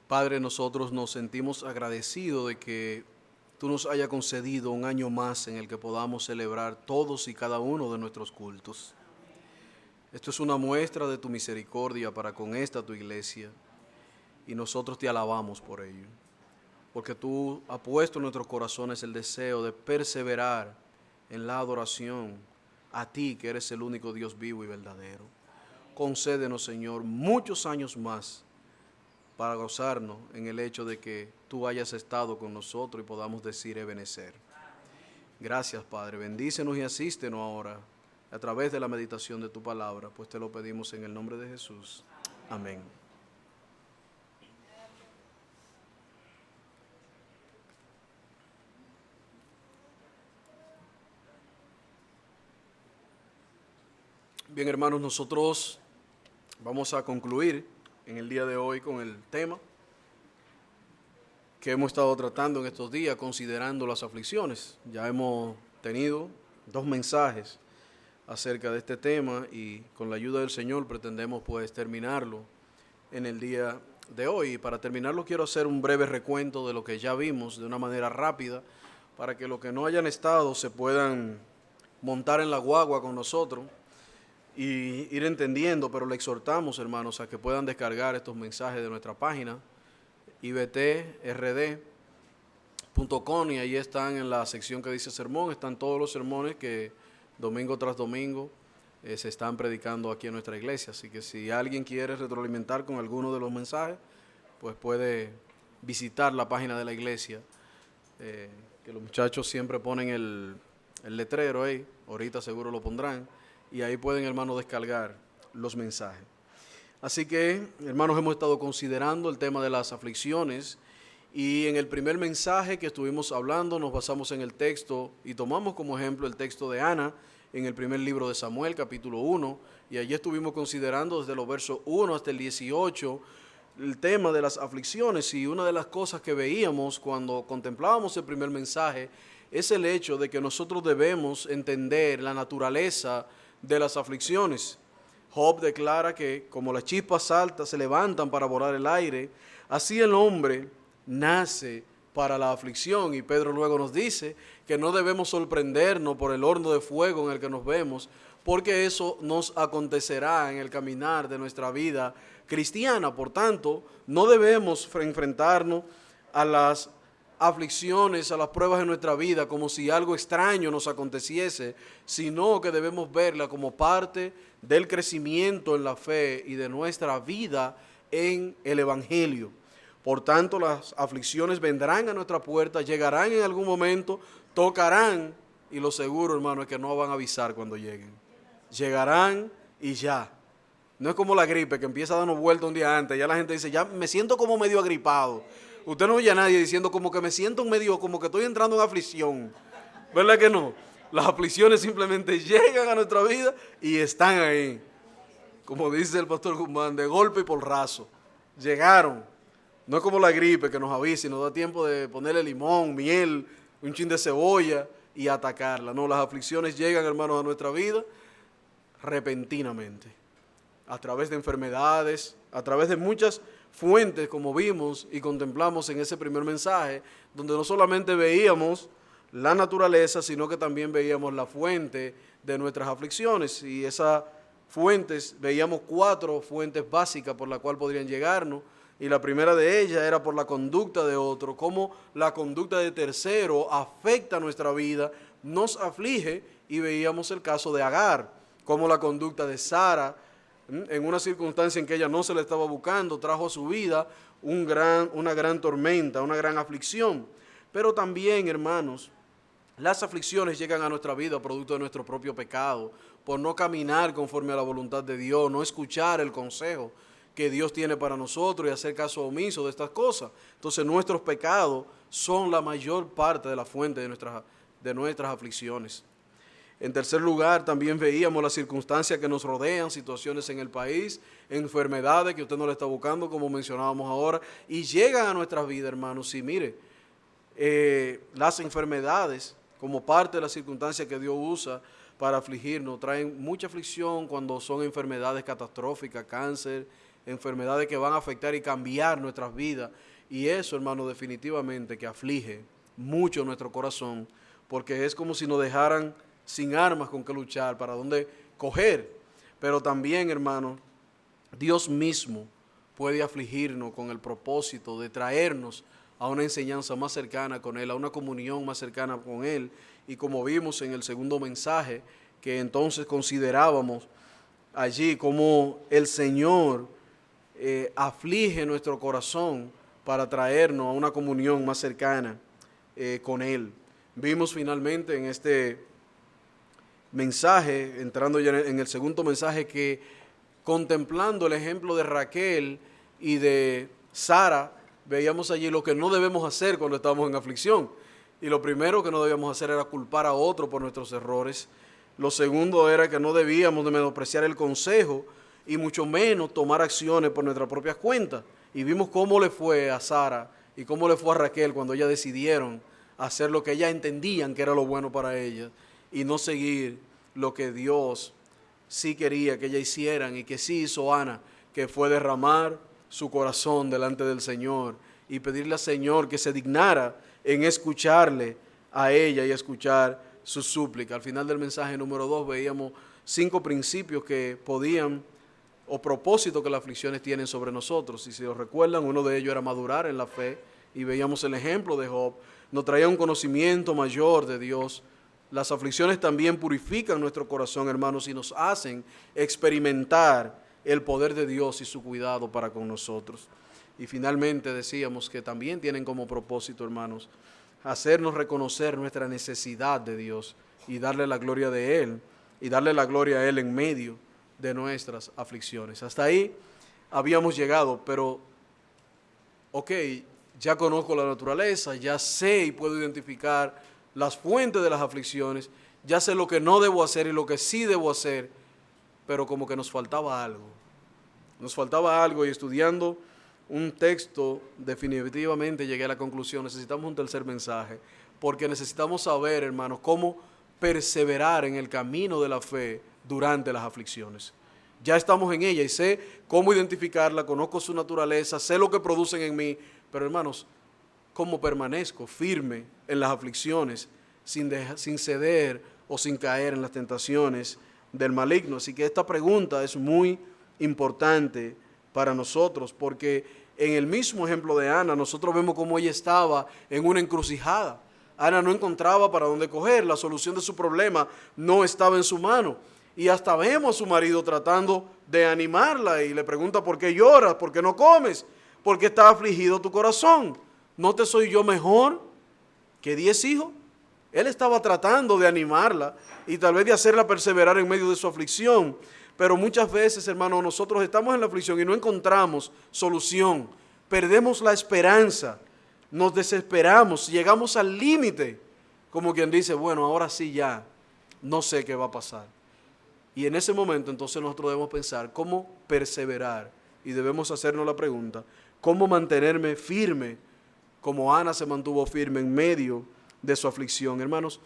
Padre, nosotros nos sentimos agradecidos de que tú nos hayas concedido un año más en el que podamos celebrar todos y cada uno de nuestros cultos. Esto es una muestra de tu misericordia para con esta tu iglesia y nosotros te alabamos por ello, porque tú has puesto en nuestros corazones el deseo de perseverar en la adoración a ti, que eres el único Dios vivo y verdadero. Concédenos, Señor, muchos años más para gozarnos en el hecho de que tú hayas estado con nosotros y podamos decir Ebenezer. Gracias, Padre. Bendícenos y asístenos ahora a través de la meditación de tu palabra, pues te lo pedimos en el nombre de Jesús. Amén. Bien, hermanos, nosotros vamos a concluir en el día de hoy con el tema que hemos estado tratando en estos días, considerando las aflicciones. Ya hemos tenido 2 mensajes acerca de este tema y con la ayuda del Señor pretendemos pues terminarlo en el día de hoy. Y para terminarlo quiero hacer un breve recuento de lo que ya vimos de una manera rápida para que los que no hayan estado se puedan montar en la guagua con nosotros y ir entendiendo, pero le exhortamos, hermanos, a que puedan descargar estos mensajes de nuestra página ibtrd.com y ahí están en la sección que dice sermón, están todos los sermones que domingo tras domingo se están predicando aquí en nuestra iglesia. Así que si alguien quiere retroalimentar con alguno de los mensajes, pues puede visitar la página de la iglesia, que los muchachos siempre ponen el letrero ahí, ahorita seguro lo pondrán, y ahí pueden, hermanos, descargar los mensajes. Así que, hermanos, hemos estado considerando el tema de las aflicciones y en el primer mensaje que estuvimos hablando nos basamos en el texto y tomamos como ejemplo el texto de Ana en el primer libro de Samuel, capítulo 1, y allí estuvimos considerando desde los versos 1 hasta el 18 el tema de las aflicciones, y una de las cosas que veíamos cuando contemplábamos el primer mensaje es el hecho de que nosotros debemos entender la naturaleza de las aflicciones. Job declara que como las chispas altas se levantan para volar el aire, así el hombre nace para la aflicción. Y Pedro luego nos dice que no debemos sorprendernos por el horno de fuego en el que nos vemos, porque eso nos acontecerá en el caminar de nuestra vida cristiana. Por tanto, no debemos enfrentarnos a las aflicciones, a las pruebas de nuestra vida como si algo extraño nos aconteciese, sino que debemos verla como parte del crecimiento en la fe y de nuestra vida en el Evangelio. Por tanto, las aflicciones vendrán a nuestra puerta, llegarán en algún momento, tocarán, y lo seguro, hermano, es que no van a avisar cuando lleguen. Llegarán y ya. No es como la gripe que empieza a darnos vuelta un día antes, ya la gente dice, ya me siento como medio agripado. Usted no oye a nadie diciendo como que me siento medio, como que estoy entrando en aflicción. ¿Verdad que no? Las aflicciones simplemente llegan a nuestra vida y están ahí. Como dice el pastor Guzmán, de golpe y porrazo. Llegaron. No es como la gripe que nos avisa y nos da tiempo de ponerle limón, miel, un chin de cebolla y atacarla. No, las aflicciones llegan, hermanos, a nuestra vida repentinamente. A través de enfermedades, a través de muchas fuentes, como vimos y contemplamos en ese primer mensaje, donde no solamente veíamos la naturaleza, sino que también veíamos la fuente de nuestras aflicciones. Y esas fuentes, veíamos 4 fuentes básicas por las cuales podrían llegarnos, y la primera de ellas era por la conducta de otro, cómo la conducta de tercero afecta nuestra vida, nos aflige, y veíamos el caso de Agar, cómo la conducta de Sara, en una circunstancia en que ella no se le estaba buscando, trajo a su vida una gran tormenta, una gran aflicción. Pero también, hermanos, las aflicciones llegan a nuestra vida producto de nuestro propio pecado, por no caminar conforme a la voluntad de Dios, no escuchar el consejo que Dios tiene para nosotros y hacer caso omiso de estas cosas. Entonces nuestros pecados son la mayor parte de la fuente de nuestras aflicciones. En tercer lugar, también veíamos las circunstancias que nos rodean, situaciones en el país, enfermedades que usted no le está buscando, como mencionábamos ahora, y llegan a nuestras vidas, hermanos. Y mire, las enfermedades, como parte de las circunstancias que Dios usa para afligirnos, traen mucha aflicción cuando son enfermedades catastróficas, cáncer, enfermedades que van a afectar y cambiar nuestras vidas. Y eso, hermano, definitivamente que aflige mucho nuestro corazón, porque es como si nos dejaran sin armas con que luchar, para dónde coger. Pero también, hermano, Dios mismo puede afligirnos con el propósito de traernos a una enseñanza más cercana con Él, a una comunión más cercana con Él. Y como vimos en el segundo mensaje, que entonces considerábamos allí, como el Señor aflige nuestro corazón para traernos a una comunión más cercana con Él. Vimos finalmente en este mensaje, entrando ya en el segundo mensaje, que contemplando el ejemplo de Raquel y de Sara, veíamos allí lo que no debemos hacer cuando estamos en aflicción. Y lo primero que no debíamos hacer era culpar a otro por nuestros errores. Lo segundo era que no debíamos de menospreciar el consejo y mucho menos tomar acciones por nuestras propias cuentas. Y vimos cómo le fue a Sara y cómo le fue a Raquel cuando ellas decidieron hacer lo que ellas entendían que era lo bueno para ellas y no seguir lo que Dios sí quería que ellas hicieran, y que sí hizo Ana, que fue derramar su corazón delante del Señor y pedirle al Señor que se dignara en escucharle a ella y escuchar su súplica. Al final del mensaje número 2 veíamos 5 principios que podían, o propósitos que las aflicciones tienen sobre nosotros. Y si lo recuerdan, uno de ellos era madurar en la fe, y veíamos el ejemplo de Job. Nos traía un conocimiento mayor de Dios. Las aflicciones también purifican nuestro corazón, hermanos, y nos hacen experimentar el poder de Dios y su cuidado para con nosotros. Y finalmente decíamos que también tienen como propósito, hermanos, hacernos reconocer nuestra necesidad de Dios y darle la gloria de Él, y darle la gloria a Él en medio de nuestras aflicciones. Hasta ahí habíamos llegado, pero ok, ya conozco la naturaleza, ya sé y puedo identificar las fuentes de las aflicciones, ya sé lo que no debo hacer y lo que sí debo hacer, pero como que nos faltaba algo. Nos faltaba algo, y estudiando un texto definitivamente llegué a la conclusión: necesitamos un tercer mensaje, porque necesitamos saber, hermanos, cómo perseverar en el camino de la fe durante las aflicciones. Ya estamos en ella y sé cómo identificarla, conozco su naturaleza, sé lo que producen en mí, pero hermanos, ¿cómo permanezco firme en las aflicciones sin ceder o sin caer en las tentaciones del maligno? Así que esta pregunta es muy importante para nosotros, porque en el mismo ejemplo de Ana, nosotros vemos cómo ella estaba en una encrucijada. Ana no encontraba para dónde coger, la solución de su problema no estaba en su mano. Y hasta vemos a su marido tratando de animarla y le pregunta: ¿por qué lloras? ¿Por qué no comes? ¿Por qué está afligido tu corazón? ¿No te soy yo mejor que 10 hijos? Él estaba tratando de animarla y tal vez de hacerla perseverar en medio de su aflicción. Pero muchas veces, hermanos, nosotros estamos en la aflicción y no encontramos solución. Perdemos la esperanza, nos desesperamos, llegamos al límite, como quien dice: bueno, ahora sí ya, no sé qué va a pasar. Y en ese momento entonces nosotros debemos pensar cómo perseverar, y debemos hacernos la pregunta: ¿cómo mantenerme firme como Ana se mantuvo firme en medio de su aflicción, hermanos?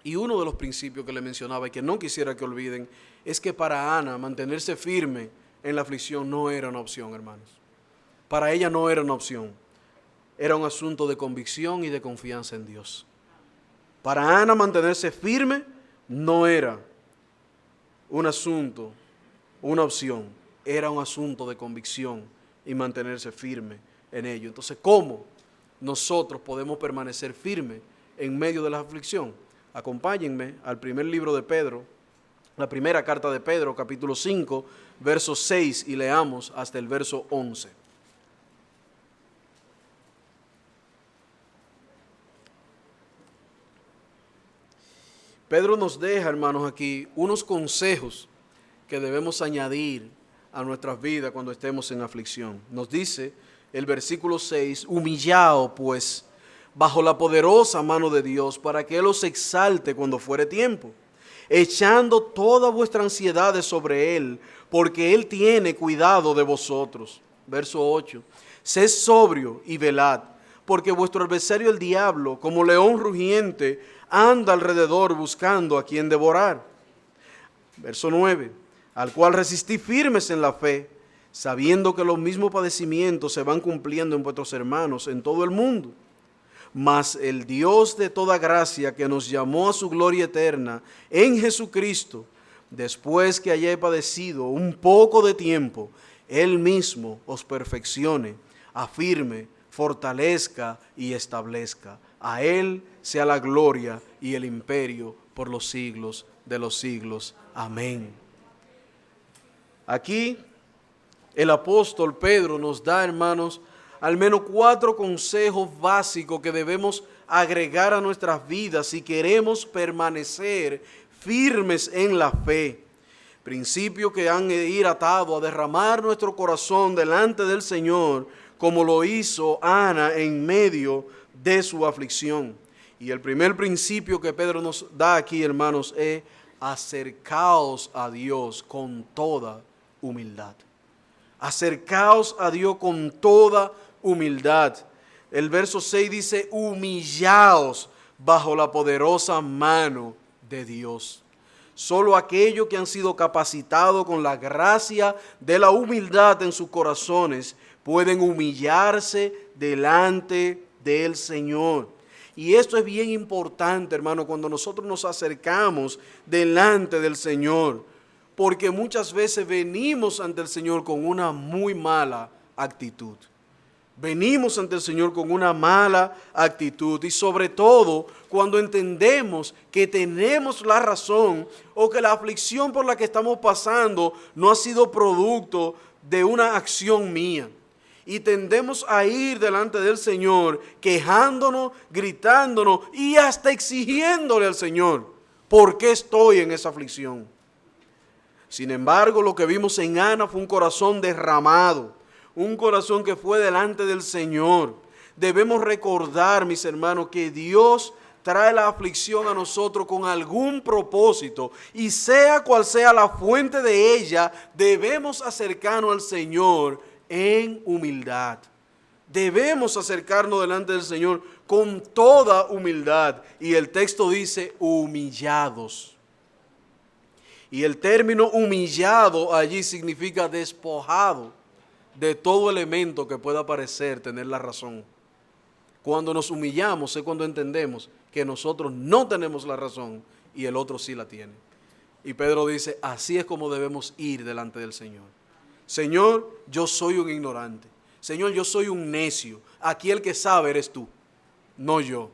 Y uno de los principios que le mencionaba y que no quisiera que olviden es que para Ana mantenerse firme en la aflicción no era una opción, hermanos. Para ella no era una opción. Era un asunto de convicción y de confianza en Dios. Para Ana mantenerse firme no era un asunto, una opción. Era un asunto de convicción y mantenerse firme en ello. Entonces, ¿cómo nosotros podemos permanecer firmes en medio de la aflicción? Acompáñenme al primer libro de Pedro, la primera carta de Pedro, capítulo 5, verso 6, y leamos hasta el verso 11. Pedro nos deja, hermanos, aquí unos consejos que debemos añadir a nuestras vidas cuando estemos en aflicción. Nos dice el versículo 6: humillaos pues bajo la poderosa mano de Dios, para que Él os exalte cuando fuere tiempo, echando toda vuestra ansiedad sobre Él, porque Él tiene cuidado de vosotros. Verso 8: sed sobrio y velad, porque vuestro adversario el diablo, como león rugiente, anda alrededor buscando a quien devorar. Verso 9: al cual resistid firmes en la fe, sabiendo que los mismos padecimientos se van cumpliendo en vuestros hermanos en todo el mundo. Mas el Dios de toda gracia, que nos llamó a su gloria eterna en Jesucristo, después que hayáis padecido un poco de tiempo, Él mismo os perfeccione, afirme, fortalezca y establezca. A Él sea la gloria y el imperio por los siglos de los siglos. Amén. Aquí el apóstol Pedro nos da, hermanos, al menos 4 consejos básicos que debemos agregar a nuestras vidas si queremos permanecer firmes en la fe. Principios que han de ir atados a derramar nuestro corazón delante del Señor, como lo hizo Ana en medio de su aflicción. Y el primer principio que Pedro nos da aquí, hermanos, es: acercaos a Dios con toda humildad. Acercaos a Dios con toda humildad. El verso 6 dice: humillaos bajo la poderosa mano de Dios. Solo aquellos que han sido capacitados con la gracia de la humildad en sus corazones pueden humillarse delante del Señor. Y esto es bien importante, hermano, cuando nosotros nos acercamos delante del Señor, porque muchas veces venimos ante el Señor con una muy mala actitud. Venimos ante el Señor con una mala actitud, y sobre todo cuando entendemos que tenemos la razón o que la aflicción por la que estamos pasando no ha sido producto de una acción mía. Y tendemos a ir delante del Señor quejándonos, gritándonos y hasta exigiéndole al Señor: ¿por qué estoy en esa aflicción? Sin embargo, lo que vimos en Ana fue un corazón derramado, un corazón que fue delante del Señor. Debemos recordar, mis hermanos, que Dios trae la aflicción a nosotros con algún propósito, y sea cual sea la fuente de ella, debemos acercarnos al Señor en humildad. Debemos acercarnos delante del Señor con toda humildad. Y el texto dice: humillados. Y el término humillado allí significa despojado de todo elemento que pueda parecer tener la razón. Cuando nos humillamos es cuando entendemos que nosotros no tenemos la razón y el otro sí la tiene. Y Pedro dice: así es como debemos ir delante del Señor. Señor, yo soy un ignorante. Señor, yo soy un necio. Aquí el que sabe eres tú, no yo.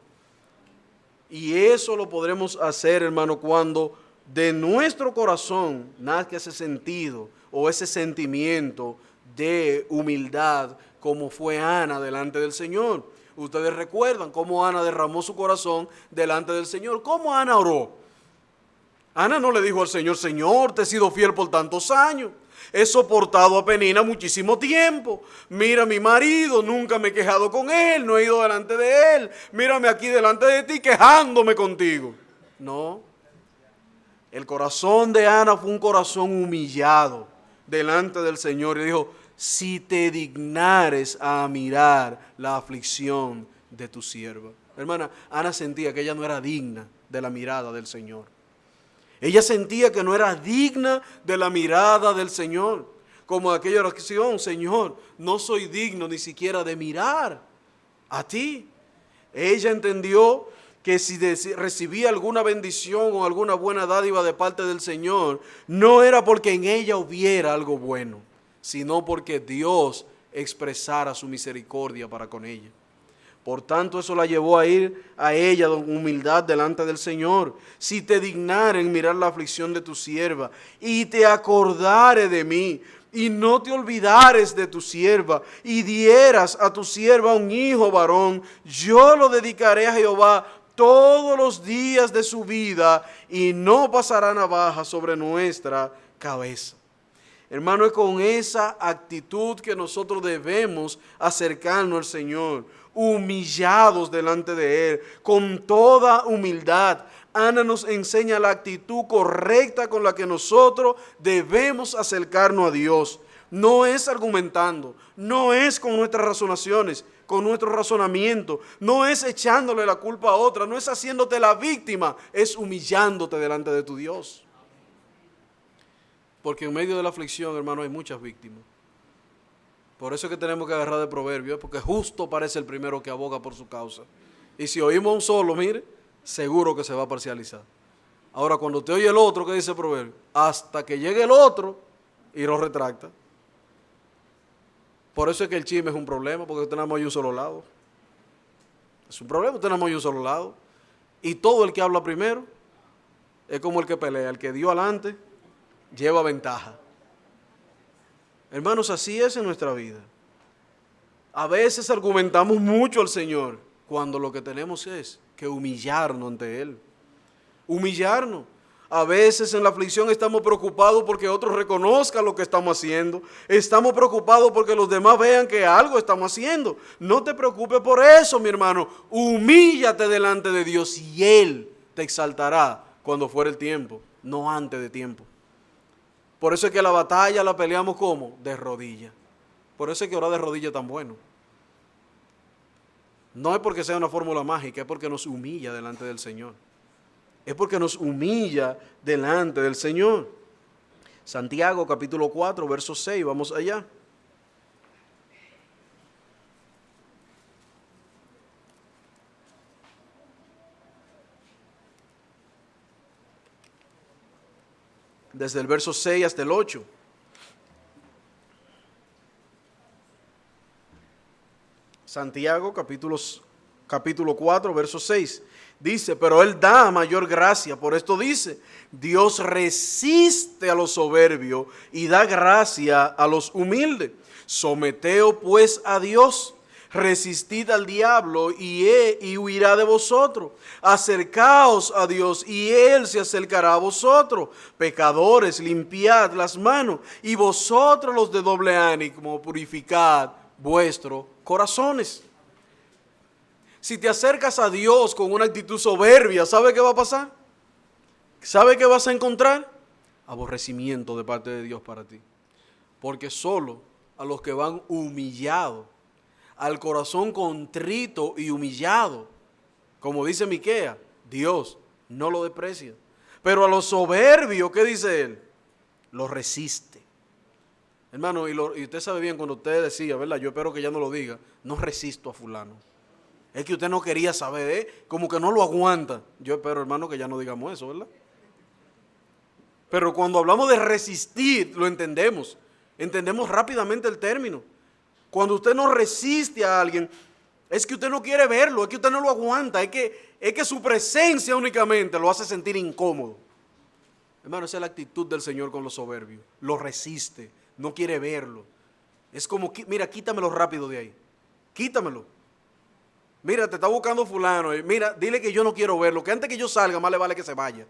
Y eso lo podremos hacer, hermano, cuando de nuestro corazón nazca ese sentido o ese sentimiento de humildad, como fue Ana delante del Señor. Ustedes recuerdan cómo Ana derramó su corazón delante del Señor. ¿Cómo Ana oró? Ana no le dijo al Señor: Señor, te he sido fiel por tantos años, he soportado a Penina muchísimo tiempo. Mira, mi marido, nunca me he quejado con él, no he ido delante de él. Mírame aquí delante de ti quejándome contigo. No. El corazón de Ana fue un corazón humillado delante del Señor. Y dijo: si te dignares a mirar la aflicción de tu sierva. Hermana, Ana sentía que ella no era digna de la mirada del Señor. Ella sentía que no era digna de la mirada del Señor. Como aquella oración: Señor, no soy digno ni siquiera de mirar a ti. Ella entendió que si recibía alguna bendición o alguna buena dádiva de parte del Señor, no era porque en ella hubiera algo bueno, sino porque Dios expresara su misericordia para con ella. Por tanto, eso la llevó a ir a ella con humildad delante del Señor. Si te dignares en mirar la aflicción de tu sierva, y te acordares de mí, y no te olvidares de tu sierva, y dieras a tu sierva un hijo varón, yo lo dedicaré a Jehová todos los días de su vida, y no pasará navaja sobre nuestra cabeza. Hermano, es con esa actitud que nosotros debemos acercarnos al Señor, humillados delante de Él, con toda humildad. Ana nos enseña la actitud correcta con la que nosotros debemos acercarnos a Dios. No es argumentando, no es con nuestras razonaciones, con nuestro razonamiento, no es echándole la culpa a otra, no es haciéndote la víctima, es humillándote delante de tu Dios. Porque en medio de la aflicción, hermano, hay muchas víctimas. Por eso es que tenemos que agarrar de proverbio, porque justo parece el primero que aboga por su causa. Y si oímos un solo, mire, seguro que se va a parcializar. Ahora, cuando usted oye el otro, ¿qué dice el proverbio? Hasta que llegue el otro y lo retracta. Por eso es que el chisme es un problema, porque tenemos ahí un solo lado. Es un problema, tenemos ahí un solo lado. Y todo el que habla primero es como el que pelea, el que dio adelante lleva ventaja. Hermanos, así es en nuestra vida. A veces argumentamos mucho al Señor cuando lo que tenemos es que humillarnos ante Él. Humillarnos. A veces en la aflicción estamos preocupados porque otros reconozcan lo que estamos haciendo. Estamos preocupados porque los demás vean que algo estamos haciendo. No te preocupes por eso, mi hermano. Humíllate delante de Dios y Él te exaltará cuando fuera el tiempo, no antes de tiempo. Por eso es que la batalla la peleamos ¿cómo? De rodillas. Por eso es que orar de rodillas es tan bueno. No es porque sea una fórmula mágica, es porque nos humilla delante del Señor. Es porque nos humilla delante del Señor. Santiago capítulo 4, verso 6, vamos allá. Desde el verso 6 hasta el 8. Santiago capítulo 4, verso 6. Dice, pero Él da mayor gracia. Por esto dice, Dios resiste a los soberbios y da gracia a los humildes. Someteos pues a Dios. Resistid al diablo y huirá de vosotros. Acercaos a Dios y Él se acercará a vosotros. Pecadores, limpiad las manos. Y vosotros los de doble ánimo, purificad vuestros corazones. Si te acercas a Dios con una actitud soberbia, ¿sabe qué va a pasar? ¿Sabe qué vas a encontrar? Aborrecimiento de parte de Dios para ti. Porque solo a los que van humillados, al corazón contrito y humillado, como dice Miqueas, Dios no lo desprecia. Pero a los soberbios, ¿qué dice Él? Lo resiste. Hermano, y usted sabe bien cuando usted decía, ¿verdad? Yo espero que ya no lo diga, no resisto a fulano. Es que usted no quería saber, como que no lo aguanta. Yo espero, hermano, que ya no digamos eso, ¿verdad? Pero cuando hablamos de resistir, lo entendemos. Entendemos rápidamente el término. Cuando usted no resiste a alguien, es que usted no quiere verlo, es que usted no lo aguanta, es que su presencia únicamente lo hace sentir incómodo. Hermano, esa es la actitud del Señor con los soberbios. Lo resiste, no quiere verlo. Es como, mira, quítamelo rápido de ahí. Quítamelo. Mira, te está buscando fulano. Mira, dile que yo no quiero verlo, que antes que yo salga, más le vale que se vaya.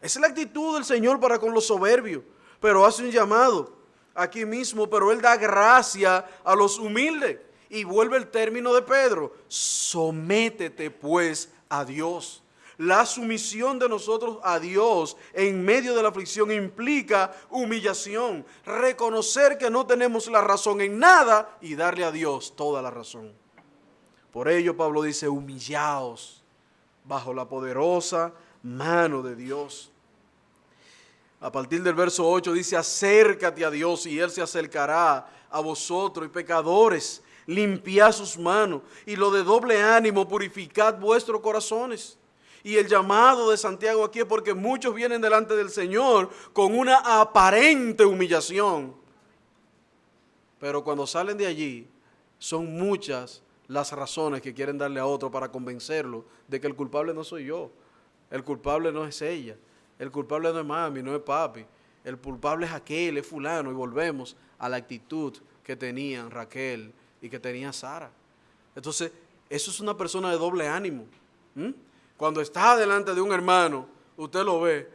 Esa es la actitud del Señor para con los soberbios. Pero hace un llamado aquí mismo, pero Él da gracia a los humildes. Y vuelve el término de Pedro. Sométete pues a Dios. La sumisión de nosotros a Dios en medio de la aflicción implica humillación. Reconocer que no tenemos la razón en nada y darle a Dios toda la razón. Por ello Pablo dice, humillaos bajo la poderosa mano de Dios. A partir del verso 8 dice, acércate a Dios y Él se acercará a vosotros. Y pecadores, limpiad sus manos. Y lo de doble ánimo, purificad vuestros corazones. Y el llamado de Santiago aquí es porque muchos vienen delante del Señor con una aparente humillación. Pero cuando salen de allí, son muchas las razones que quieren darle a otro para convencerlo de que el culpable no soy yo, el culpable no es ella, el culpable no es mami, no es papi, el culpable es aquel, es fulano, y volvemos a la actitud que tenían Raquel y que tenía Sara. Entonces, eso es una persona de doble ánimo. Cuando está delante de un hermano, usted lo ve,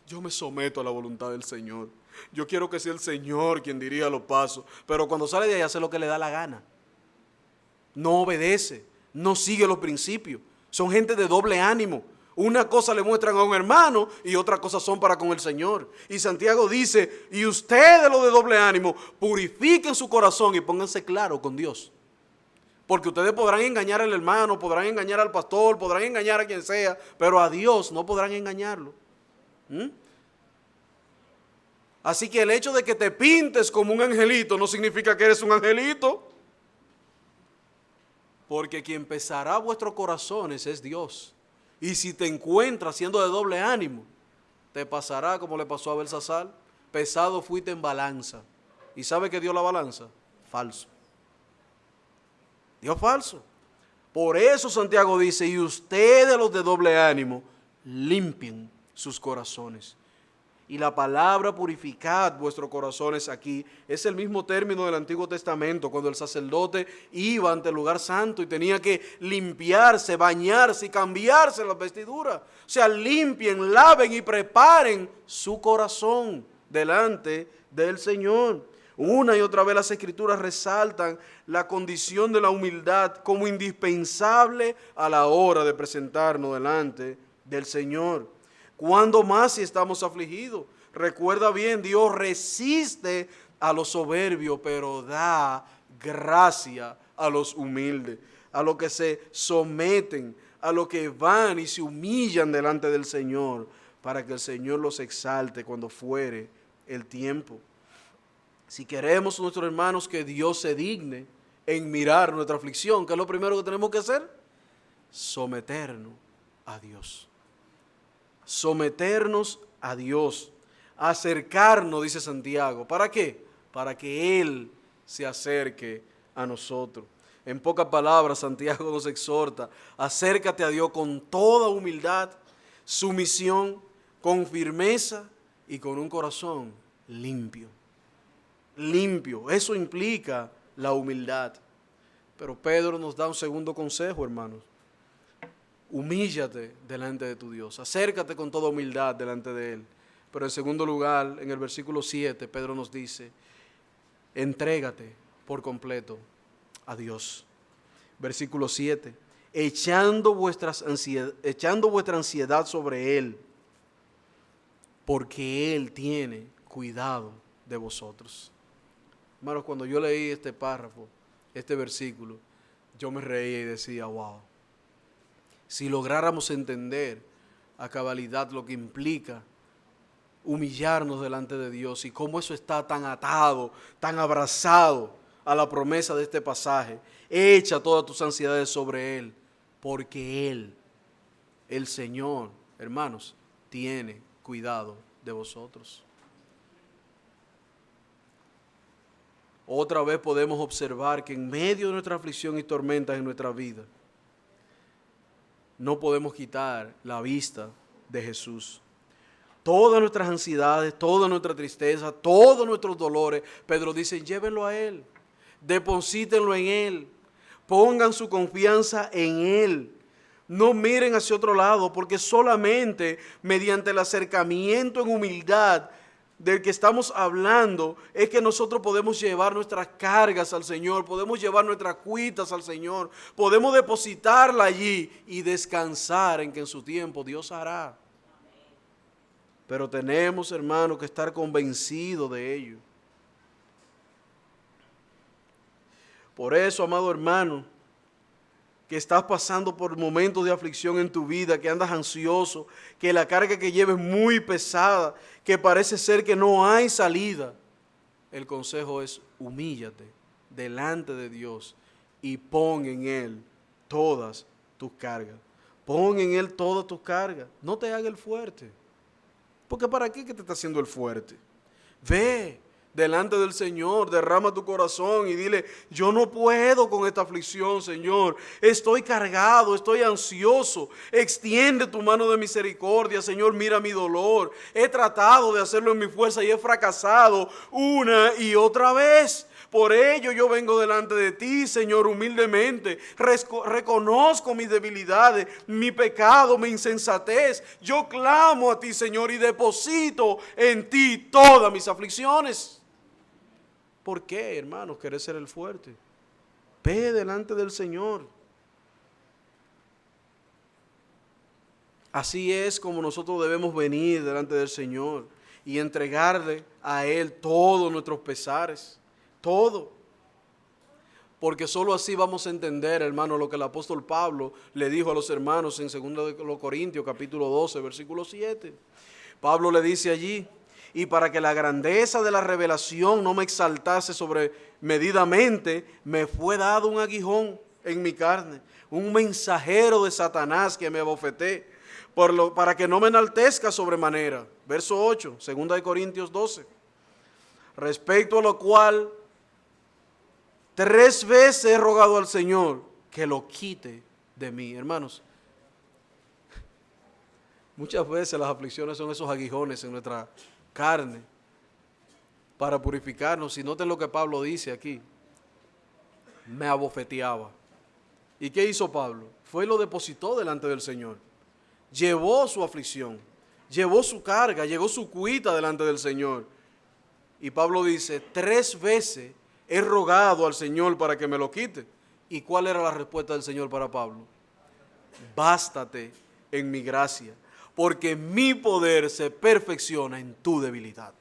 yo me someto a la voluntad del Señor, yo quiero que sea el Señor quien dirija los pasos, pero cuando sale de ahí hace lo que le da la gana. No obedece, no sigue los principios. Son gente de doble ánimo. Una cosa le muestran a un hermano y otra cosa son para con el Señor. Y Santiago dice, y ustedes los de doble ánimo, purifiquen su corazón y pónganse claros con Dios. Porque ustedes podrán engañar al hermano, podrán engañar al pastor, podrán engañar a quien sea, pero a Dios no podrán engañarlo. Así que el hecho de que te pintes como un angelito no significa que eres un angelito. Porque quien pesará vuestros corazones es Dios. Y si te encuentras siendo de doble ánimo, te pasará como le pasó a Belsasar. Pesado fuiste en balanza. ¿Y sabe qué dio la balanza? Falso. Dio falso. Por eso Santiago dice, y ustedes los de doble ánimo, limpien sus corazones. Y la palabra purificad vuestros corazones aquí es el mismo término del Antiguo Testamento, cuando el sacerdote iba ante el lugar santo y tenía que limpiarse, bañarse y cambiarse las vestiduras. O sea, limpien, laven y preparen su corazón delante del Señor. Una y otra vez las Escrituras resaltan la condición de la humildad como indispensable a la hora de presentarnos delante del Señor. ¿Cuándo más si estamos afligidos? Recuerda bien, Dios resiste a los soberbios, pero da gracia a los humildes, a los que se someten, a los que van y se humillan delante del Señor, para que el Señor los exalte cuando fuere el tiempo. Si queremos, nuestros hermanos, que Dios se digne en mirar nuestra aflicción, ¿qué es lo primero que tenemos que hacer? Someternos a Dios. Someternos a Dios, acercarnos, dice Santiago. ¿Para qué? Para que Él se acerque a nosotros. En pocas palabras, Santiago nos exhorta, acércate a Dios con toda humildad, sumisión, con firmeza y con un corazón limpio. Limpio, eso implica la humildad. Pero Pedro nos da un segundo consejo, hermanos. Humíllate delante de tu Dios, acércate con toda humildad delante de Él. Pero en segundo lugar, en el versículo 7, Pedro nos dice, entrégate por completo a Dios. Versículo 7, echando vuestra ansiedad sobre Él, porque Él tiene cuidado de vosotros. Hermanos, cuando yo leí este párrafo, este versículo, yo me reía y decía, wow. Si lográramos entender a cabalidad lo que implica humillarnos delante de Dios y cómo eso está tan atado, tan abrazado a la promesa de este pasaje, echa todas tus ansiedades sobre Él, porque Él, el Señor, hermanos, tiene cuidado de vosotros. Otra vez podemos observar que en medio de nuestra aflicción y tormentas en nuestra vida, no podemos quitar la vista de Jesús. Todas nuestras ansiedades, toda nuestra tristeza, todos nuestros dolores, Pedro dice, llévenlo a Él, deposítenlo en Él, pongan su confianza en Él. No miren hacia otro lado, porque solamente mediante el acercamiento en humildad del que estamos hablando es que nosotros podemos llevar nuestras cargas al Señor, podemos llevar nuestras cuitas al Señor, podemos depositarla allí y descansar en que en su tiempo Dios hará. Pero tenemos, hermanos, que estar convencidos de ello. Por eso, amado hermano, que estás pasando por momentos de aflicción en tu vida, que andas ansioso, que la carga que lleves es muy pesada, que parece ser que no hay salida. El consejo es humíllate delante de Dios y pon en Él todas tus cargas. Pon en Él todas tus cargas. No te hagas el fuerte. Porque ¿para qué que te está haciendo el fuerte? Ve delante del Señor, derrama tu corazón y dile, yo no puedo con esta aflicción, Señor. Estoy cargado, estoy ansioso. Extiende tu mano de misericordia, Señor, mira mi dolor. He tratado de hacerlo en mi fuerza y he fracasado una y otra vez. Por ello yo vengo delante de ti, Señor, humildemente. Reconozco mis debilidades, mi pecado, mi insensatez. Yo clamo a ti, Señor, y deposito en ti todas mis aflicciones. ¿Por qué, hermanos, querés ser el fuerte? Ve delante del Señor. Así es como nosotros debemos venir delante del Señor y entregarle a Él todos nuestros pesares. Todo. Porque solo así vamos a entender, hermano, lo que el apóstol Pablo le dijo a los hermanos en 2 Corintios capítulo 12, versículo 7. Pablo le dice allí, y para que la grandeza de la revelación no me exaltase sobremedidamente, me fue dado un aguijón en mi carne, un mensajero de Satanás que me abofeté, para que no me enaltezca sobremanera. Verso 8, 2 Corintios 12. Respecto a lo cual, 3 veces he rogado al Señor que lo quite de mí. Hermanos, muchas veces las aflicciones son esos aguijones en nuestra carne para purificarnos. Y noten lo que Pablo dice aquí. Me abofeteaba. ¿Y qué hizo Pablo? Fue y lo depositó delante del Señor. Llevó su aflicción, llevó su carga, llevó su cuita delante del Señor. Y Pablo dice, 3 veces he rogado al Señor para que me lo quite. ¿Y cuál era la respuesta del Señor para Pablo? Bástate en mi gracia, porque mi poder se perfecciona en tu debilidad.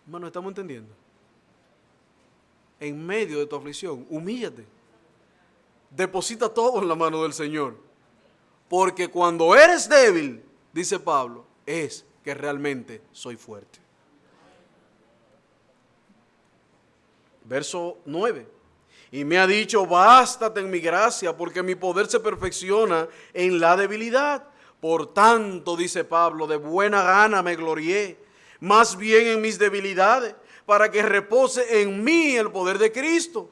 Hermano, ¿estamos entendiendo? En medio de tu aflicción, humíllate. Deposita todo en la mano del Señor. Porque cuando eres débil, dice Pablo, es que realmente soy fuerte. Verso 9. Y me ha dicho, bástate en mi gracia, porque mi poder se perfecciona en la debilidad. Por tanto, dice Pablo, de buena gana me glorié, más bien en mis debilidades, para que repose en mí el poder de Cristo.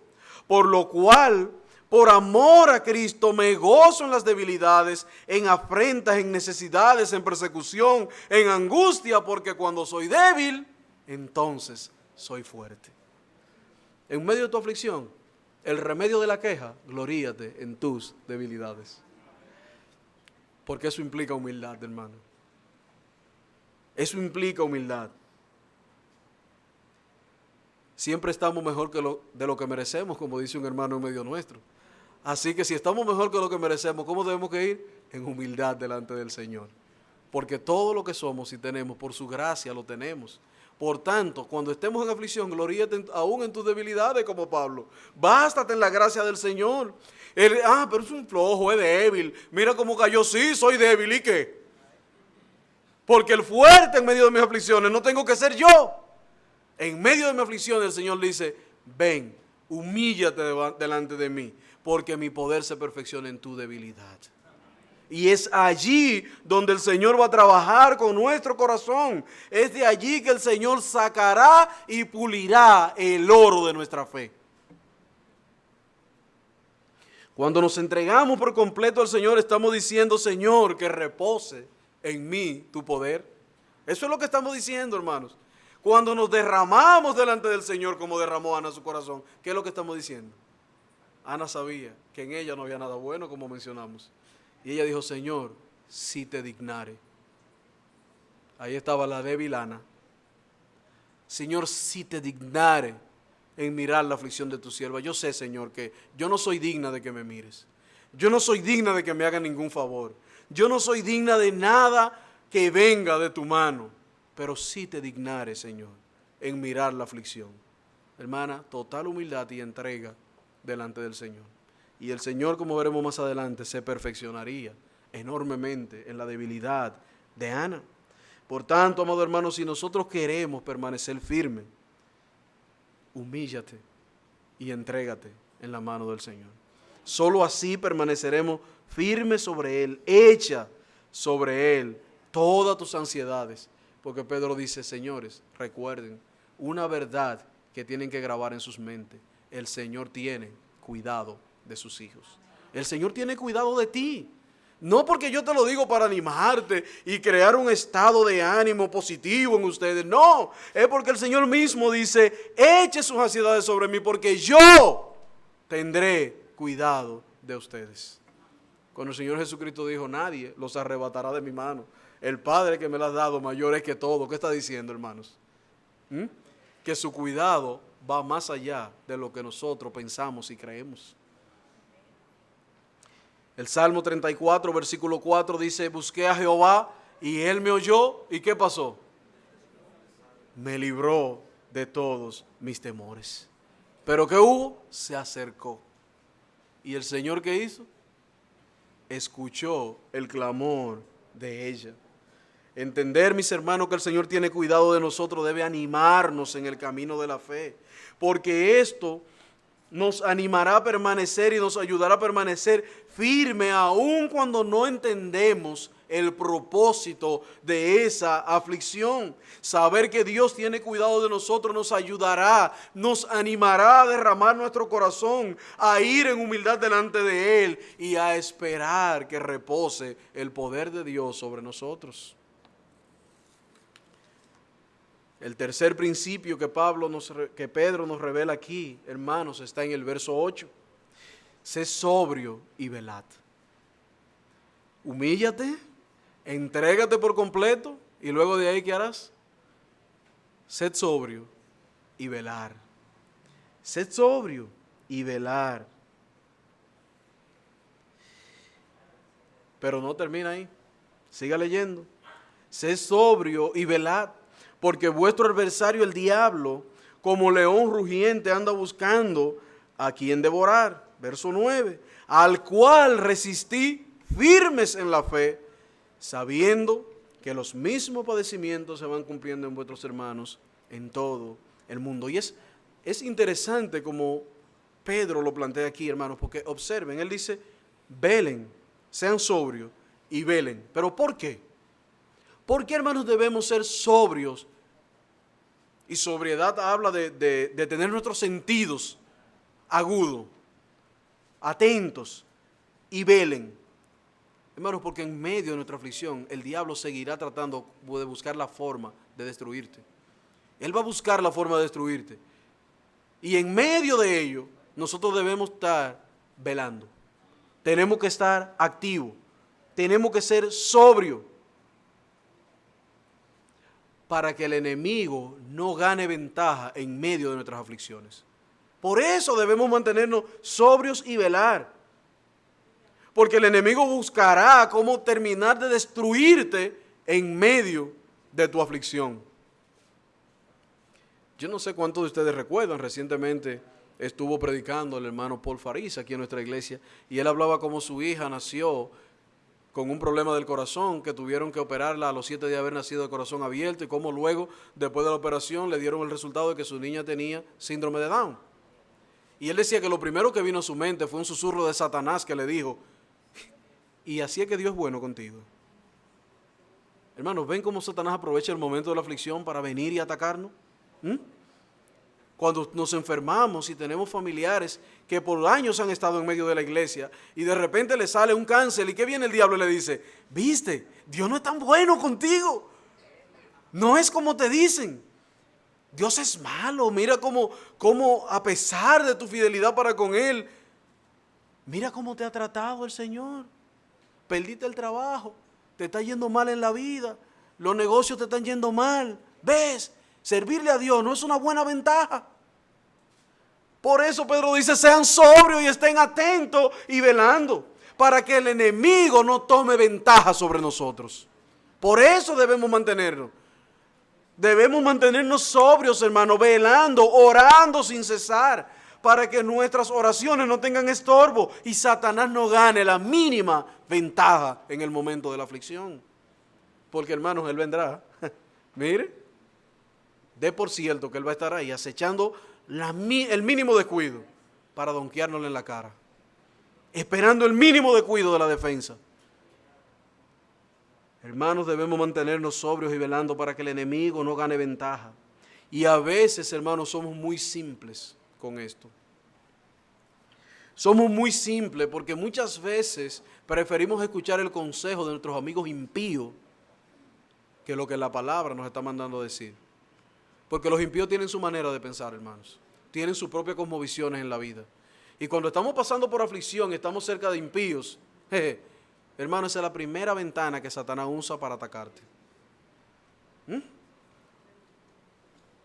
Por lo cual, por amor a Cristo, me gozo en las debilidades, en afrentas, en necesidades, en persecución, en angustia, porque cuando soy débil, entonces soy fuerte. En medio de tu aflicción, el remedio de la queja, gloríate en tus debilidades. Porque eso implica humildad, hermano. Eso implica humildad. Siempre estamos mejor de lo que merecemos, como dice un hermano en medio nuestro. Así que si estamos mejor que lo que merecemos, ¿cómo debemos que ir? En humildad delante del Señor. Porque todo lo que somos y tenemos, por su gracia lo tenemos. Por tanto, cuando estemos en aflicción, gloríate aún en tus debilidades, como Pablo. Bástate en la gracia del Señor. Pero es un flojo, es débil. Mira cómo cayó. Sí, soy débil. ¿Y qué? Porque el fuerte en medio de mis aflicciones no tengo que ser yo. En medio de mi aflicción el Señor dice, ven, humíllate delante de mí, porque mi poder se perfecciona en tu debilidad. Y es allí donde el Señor va a trabajar con nuestro corazón. Es de allí que el Señor sacará y pulirá el oro de nuestra fe. Cuando nos entregamos por completo al Señor, estamos diciendo, Señor, que repose en mí tu poder. Eso es lo que estamos diciendo, hermanos. Cuando nos derramamos delante del Señor, como derramó Ana su corazón, ¿qué es lo que estamos diciendo? Ana sabía que en ella no había nada bueno, como mencionamos. Y ella dijo, Señor, si te dignare. Ahí estaba la débil Ana. Señor, si te dignare en mirar la aflicción de tu sierva. Yo sé, Señor, que yo no soy digna de que me mires. Yo no soy digna de que me hagas ningún favor. Yo no soy digna de nada que venga de tu mano. Pero si te dignare, Señor, en mirar la aflicción. Hermana, total humildad y entrega delante del Señor. Y el Señor, como veremos más adelante, se perfeccionaría enormemente en la debilidad de Ana. Por tanto, amado hermano, si nosotros queremos permanecer firmes, humíllate y entrégate en la mano del Señor. Solo así permaneceremos firmes sobre Él, echa sobre Él todas tus ansiedades. Porque Pedro dice, señores, recuerden una verdad que tienen que grabar en sus mentes. El Señor tiene cuidado de sus hijos. El Señor tiene cuidado de ti. No porque yo te lo digo para animarte y crear un estado de ánimo positivo en ustedes. No, es porque el Señor mismo dice, eche sus ansiedades sobre mí porque yo tendré cuidado de ustedes. Cuando el Señor Jesucristo dijo, nadie los arrebatará de mi mano. El Padre que me lo ha dado mayor es que todo. ¿Qué está diciendo, hermanos? Que su cuidado va más allá de lo que nosotros pensamos y creemos. El Salmo 34, versículo 4 dice, busqué a Jehová y Él me oyó. ¿Y qué pasó? Me libró de todos mis temores. ¿Pero qué hubo? Se acercó. ¿Y el Señor qué hizo? Escuchó el clamor de ella. Entender, mis hermanos, que el Señor tiene cuidado de nosotros debe animarnos en el camino de la fe, porque esto nos animará a permanecer y nos ayudará a permanecer firme aun cuando no entendemos el propósito de esa aflicción. Saber que Dios tiene cuidado de nosotros nos ayudará, nos animará a derramar nuestro corazón, a ir en humildad delante de Él y a esperar que repose el poder de Dios sobre nosotros. El tercer principio que Pedro nos revela aquí, hermanos, está en el verso 8. Sé sobrio y velad. Humíllate, entrégate por completo y luego de ahí, ¿qué harás? Sed sobrio y velar. Sed sobrio y velar. Pero no termina ahí. Siga leyendo. Sed sobrio y velad, porque vuestro adversario el diablo, como león rugiente, anda buscando a quien devorar. Verso 9. Al cual resistí firmes en la fe, sabiendo que los mismos padecimientos se van cumpliendo en vuestros hermanos en todo el mundo. Y es interesante como Pedro lo plantea aquí, hermanos, porque observen, él dice, velen, sean sobrios y velen. ¿Pero por qué? ¿Por qué, hermanos, debemos ser sobrios? Y sobriedad habla de tener nuestros sentidos agudos, atentos, y velen. Hermanos, porque en medio de nuestra aflicción el diablo seguirá tratando de buscar la forma de destruirte. Él va a buscar la forma de destruirte. Y en medio de ello nosotros debemos estar velando. Tenemos que estar activos. Tenemos que ser sobrios, para que el enemigo no gane ventaja en medio de nuestras aflicciones. Por eso debemos mantenernos sobrios y velar. Porque el enemigo buscará cómo terminar de destruirte en medio de tu aflicción. Yo no sé cuántos de ustedes recuerdan, recientemente estuvo predicando el hermano Paul Faris aquí en nuestra iglesia, y él hablaba cómo su hija nació con un problema del corazón, que tuvieron que operarla a los 7 días de haber nacido de corazón abierto, y cómo luego, después de la operación, le dieron el resultado de que su niña tenía síndrome de Down. Y él decía que lo primero que vino a su mente fue un susurro de Satanás que le dijo, y así es que Dios es bueno contigo. Hermanos, ¿ven cómo Satanás aprovecha el momento de la aflicción para venir y atacarnos? Cuando nos enfermamos y tenemos familiares que por años han estado en medio de la iglesia y de repente le sale un cáncer, y que viene el diablo y le dice, viste, Dios no es tan bueno contigo, no es como te dicen, Dios es malo, mira cómo a pesar de tu fidelidad para con Él, mira cómo te ha tratado el Señor, perdiste el trabajo, te está yendo mal en la vida, los negocios te están yendo mal, ¿ves? Servirle a Dios no es una buena ventaja. Por eso Pedro dice, sean sobrios y estén atentos y velando, para que el enemigo no tome ventaja sobre nosotros. Por eso debemos mantenernos. Debemos mantenernos sobrios, hermanos, velando, orando sin cesar, para que nuestras oraciones no tengan estorbo y Satanás no gane la mínima ventaja en el momento de la aflicción. Porque, hermanos, Él vendrá. Mire, de por cierto que Él va a estar ahí acechando el mínimo descuido para donkeárnosle en la cara, esperando el mínimo descuido de la defensa. Hermanos, debemos mantenernos sobrios y velando para que el enemigo no gane ventaja. Y a veces, hermanos, somos muy simples con esto. Somos muy simples porque muchas veces preferimos escuchar el consejo de nuestros amigos impíos que lo que la palabra nos está mandando a decir. Porque los impíos tienen su manera de pensar, hermanos. Tienen sus propias cosmovisiones en la vida. Y cuando estamos pasando por aflicción y estamos cerca de impíos, hermano, esa es la primera ventana que Satanás usa para atacarte.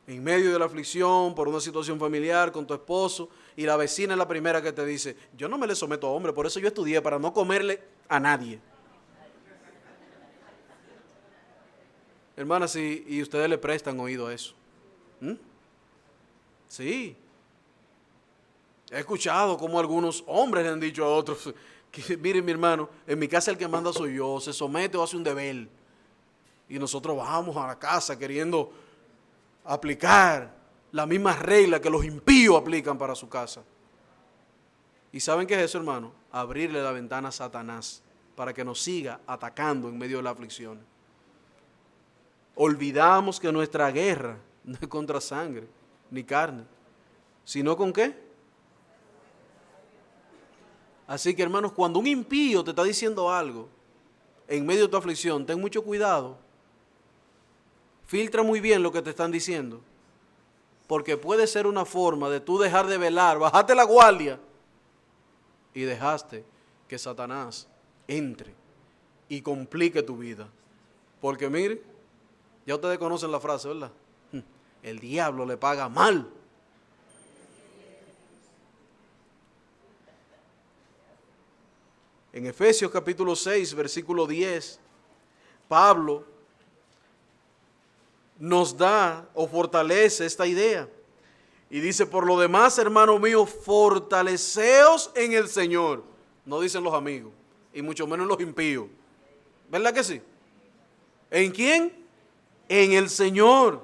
En medio de la aflicción, por una situación familiar, con tu esposo, y la vecina es la primera que te dice, yo no me le someto a hombre, por eso yo estudié, para no comerle a nadie. Hermanas, y ustedes le prestan oído a eso. Sí. He escuchado como algunos hombres le han dicho a otros, que miren mi hermano, en mi casa el que manda soy yo, se somete o hace un deber. Y nosotros vamos a la casa queriendo aplicar la misma regla que los impíos aplican para su casa. ¿Y saben qué es eso, hermano? Abrirle la ventana a Satanás para que nos siga atacando en medio de la aflicción. Olvidamos que nuestra guerra no es contra sangre ni carne, sino con ¿qué? Así que, hermanos, cuando un impío te está diciendo algo en medio de tu aflicción, ten mucho cuidado. Filtra muy bien lo que te están diciendo, porque puede ser una forma de tú dejar de velar, bajaste la guardia y dejaste que Satanás entre y complique tu vida. Porque mire, ya ustedes conocen la frase, ¿verdad? El diablo le paga mal. En Efesios capítulo 6, versículo 10, Pablo nos da o fortalece esta idea. Y dice, por lo demás, hermano mío, fortaleceos en el Señor. No dicen los amigos, y mucho menos los impíos. ¿Verdad que sí? ¿En quién? En el Señor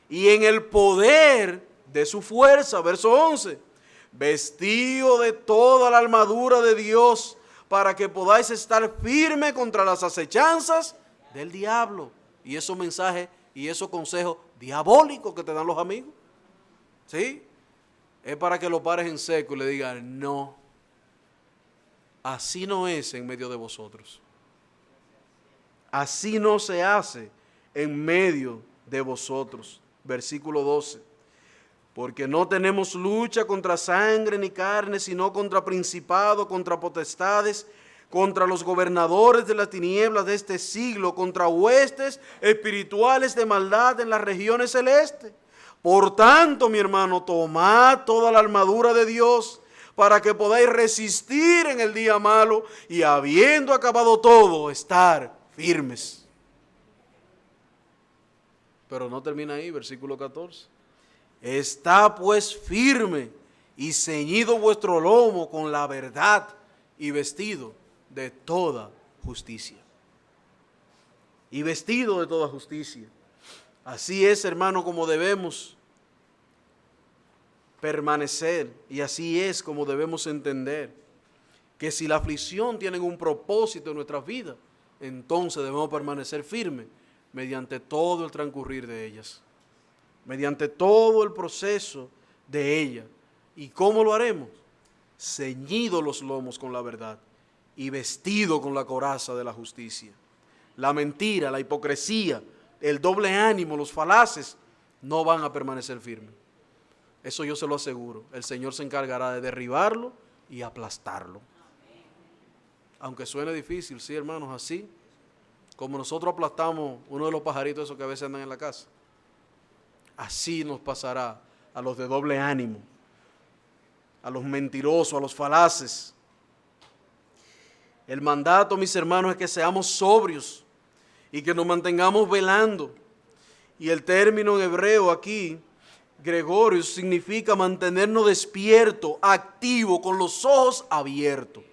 y en el poder de su fuerza. Verso 11. Vestido de toda la armadura de Dios, para que podáis estar firme contra las acechanzas del diablo. Y esos mensajes y esos consejos diabólicos que te dan los amigos, ¿sí? Es para que lo pares en seco y le digas, no, así no es en medio de vosotros. Así no se hace en medio de vosotros. Versículo 12. Porque no tenemos lucha contra sangre ni carne, sino contra principados, contra potestades, contra los gobernadores de las tinieblas de este siglo, contra huestes espirituales de maldad en las regiones celestes. Por tanto, mi hermano, tomad toda la armadura de Dios para que podáis resistir en el día malo y habiendo acabado todo, estar firmes. Pero no termina ahí, versículo 14. Está pues firme y ceñido vuestro lomo con la verdad y vestido de toda justicia. Y vestido de toda justicia. Así es, hermano, como debemos permanecer y así es como debemos entender que si la aflicción tiene un propósito en nuestras vidas, entonces debemos permanecer firmes mediante todo el transcurrir de ellas. Mediante todo el proceso de ella. ¿Y cómo lo haremos? Ceñidos los lomos con la verdad y vestido con la coraza de la justicia. La mentira, la hipocresía, el doble ánimo, los falaces no van a permanecer firmes. Eso yo se lo aseguro. El Señor se encargará de derribarlo y aplastarlo. Aunque suene difícil, sí, hermanos, así como nosotros aplastamos uno de los pajaritos esos que a veces andan en la casa. Así nos pasará a los de doble ánimo, a los mentirosos, a los falaces. El mandato, mis hermanos, es que seamos sobrios y que nos mantengamos velando. Y el término en hebreo aquí, Gregorio, significa mantenernos despierto, activo, con los ojos abiertos.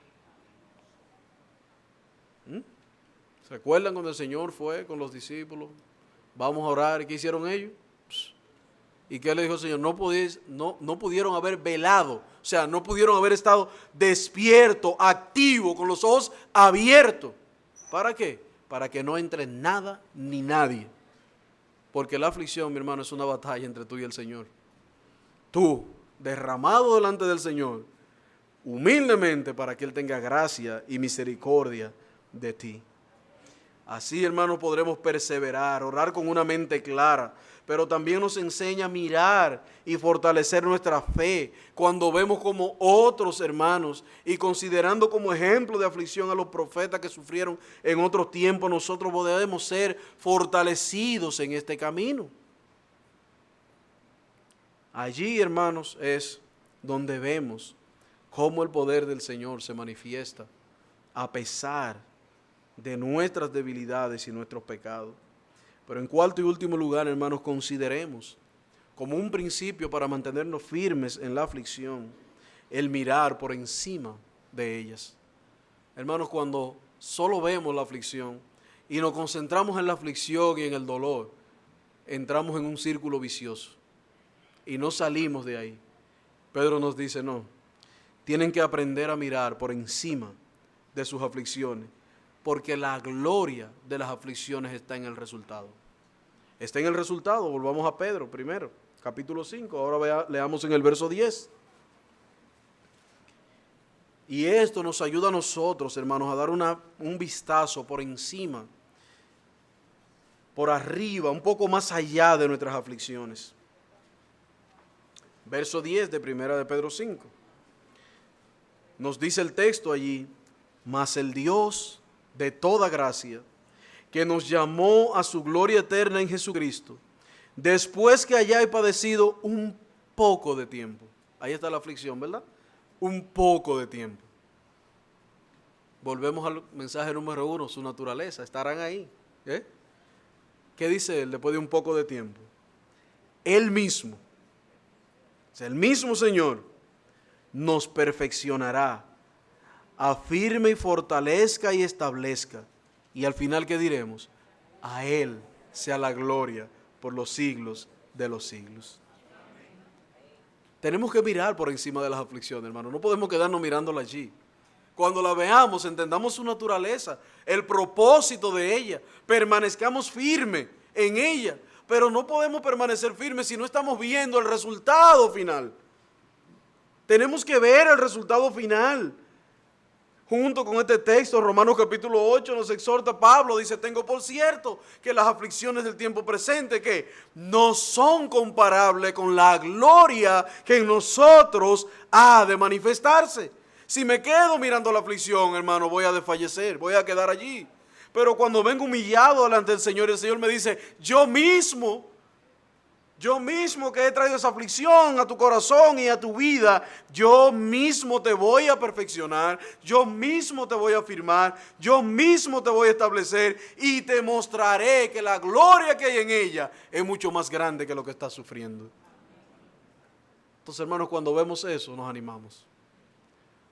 ¿Se acuerdan cuando el Señor fue con los discípulos? Vamos a orar. ¿Y qué hicieron ellos? ¿Y qué le dijo el Señor? No pudieron haber velado, o sea, no pudieron haber estado despierto, activo, con los ojos abiertos. ¿Para qué? Para que no entre nada ni nadie. Porque la aflicción, mi hermano, es una batalla entre tú y el Señor. Tú, derramado delante del Señor, humildemente para que Él tenga gracia y misericordia de ti. Así, hermanos, podremos perseverar, orar con una mente clara, pero también nos enseña a mirar y fortalecer nuestra fe cuando vemos como otros hermanos y considerando como ejemplo de aflicción a los profetas que sufrieron en otros tiempos, nosotros podemos ser fortalecidos en este camino. Allí, hermanos, es donde vemos cómo el poder del Señor se manifiesta a pesar de nuestras debilidades y nuestros pecados. Pero en cuarto y último lugar, hermanos, consideremos como un principio para mantenernos firmes en la aflicción, el mirar por encima de ellas. Hermanos, cuando solo vemos la aflicción y nos concentramos en la aflicción y en el dolor, entramos en un círculo vicioso y no salimos de ahí. Pedro nos dice, no, tienen que aprender a mirar por encima de sus aflicciones, porque la gloria de las aflicciones está en el resultado. Está en el resultado. Volvamos a Pedro primero, capítulo 5, ahora leamos en el verso 10. Y esto nos ayuda a nosotros, hermanos, a dar un vistazo por encima, por arriba, un poco más allá de nuestras aflicciones. Verso 10 de primera de Pedro 5. Nos dice el texto allí, mas el Dios de toda gracia, que nos llamó a su gloria eterna en Jesucristo, después que hayáis padecido un poco de tiempo. Ahí está la aflicción, ¿verdad? Un poco de tiempo. Volvemos al mensaje número 1, su naturaleza, estarán ahí. ¿Qué dice él después de un poco de tiempo? Él mismo, o sea, el mismo Señor, nos perfeccionará, afirme y fortalezca y establezca. Y al final, ¿qué diremos? A Él sea la gloria por los siglos de los siglos. Tenemos que mirar por encima de las aflicciones, hermano. No podemos quedarnos mirándola allí. Cuando la veamos, entendamos su naturaleza, el propósito de ella, permanezcamos firmes en ella. Pero no podemos permanecer firmes si no estamos viendo el resultado final. Tenemos que ver el resultado final. Junto con este texto, Romanos capítulo 8 nos exhorta Pablo, dice, tengo por cierto que las aflicciones del tiempo presente que no son comparables con la gloria que en nosotros ha de manifestarse. Si me quedo mirando la aflicción, hermano, voy a desfallecer, voy a quedar allí. Pero cuando vengo humillado delante del Señor, el Señor me dice, yo mismo que he traído esa aflicción a tu corazón y a tu vida, yo mismo te voy a perfeccionar, yo mismo te voy a afirmar, yo mismo te voy a establecer y te mostraré que la gloria que hay en ella es mucho más grande que lo que estás sufriendo. Entonces, hermanos, cuando vemos eso, nos animamos.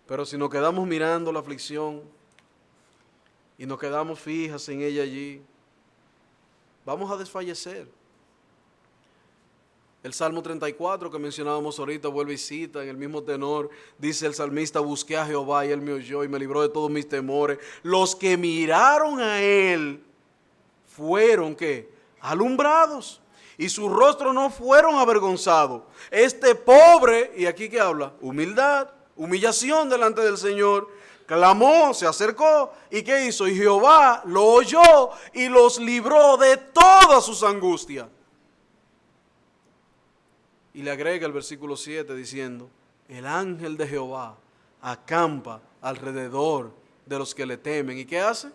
Pero si nos quedamos mirando la aflicción y nos quedamos fijas en ella allí, vamos a desfallecer. El Salmo 34 que mencionábamos ahorita vuelve y cita en el mismo tenor. Dice el salmista, busqué a Jehová y Él me oyó y me libró de todos mis temores. Los que miraron a Él fueron, ¿qué? Alumbrados. Y su rostro no fueron avergonzados. Este pobre, y aquí que habla, humildad, humillación delante del Señor, clamó, se acercó, ¿y qué hizo? Y Jehová lo oyó y los libró de todas sus angustias. Y le agrega el versículo 7 diciendo, el ángel de Jehová acampa alrededor de los que le temen. ¿Y qué hace?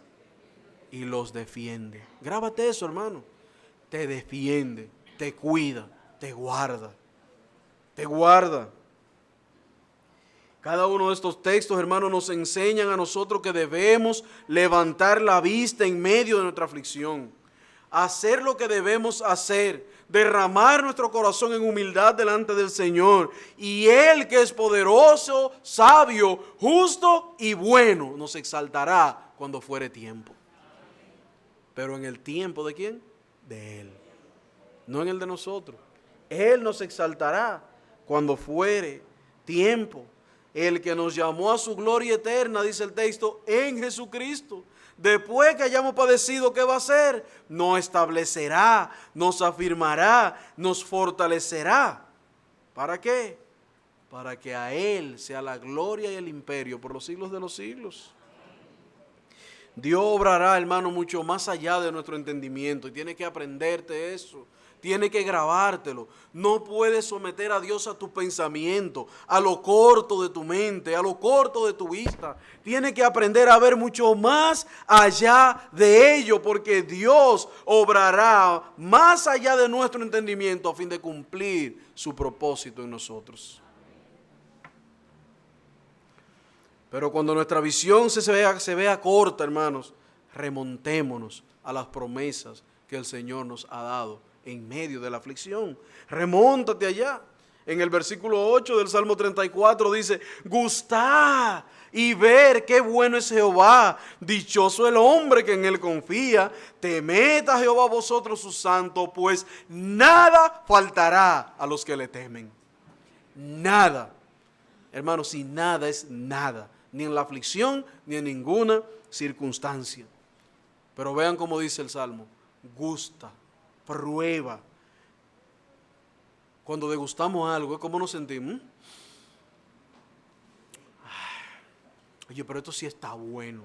Y los defiende. Grábate eso, hermano. Te defiende, te cuida, te guarda. Te guarda. Cada uno de estos textos, hermanos, nos enseñan a nosotros que debemos levantar la vista en medio de nuestra aflicción. Hacer lo que debemos hacer, derramar nuestro corazón en humildad delante del Señor. Y Él, que es poderoso, sabio, justo y bueno, nos exaltará cuando fuere tiempo. Pero en el tiempo ¿de quién? De Él, no en el de nosotros. Él nos exaltará cuando fuere tiempo. El que nos llamó a su gloria eterna, dice el texto, en Jesucristo. Después que hayamos padecido, ¿qué va a hacer? Nos establecerá, nos afirmará, nos fortalecerá. ¿Para qué? Para que a Él sea la gloria y el imperio por los siglos de los siglos. Dios obrará, hermano, mucho más allá de nuestro entendimiento y tiene que aprenderte eso. Tiene que grabártelo. No puedes someter a Dios a tu pensamiento, a lo corto de tu mente, a lo corto de tu vista. Tienes que aprender a ver mucho más allá de ello, porque Dios obrará más allá de nuestro entendimiento a fin de cumplir su propósito en nosotros. Pero cuando nuestra visión se vea corta, hermanos, remontémonos a las promesas que el Señor nos ha dado en medio de la aflicción. Remóntate allá. En el versículo 8 del Salmo 34 dice, gustad y ver qué bueno es Jehová, dichoso el hombre que en él confía, temed a Jehová vosotros sus santos, pues nada faltará a los que le temen. Nada. Hermanos, si nada es nada, ni en la aflicción, ni en ninguna circunstancia. Pero vean cómo dice el Salmo, gusta, prueba. Cuando degustamos algo, ¿cómo nos sentimos? Oye, pero esto sí está bueno.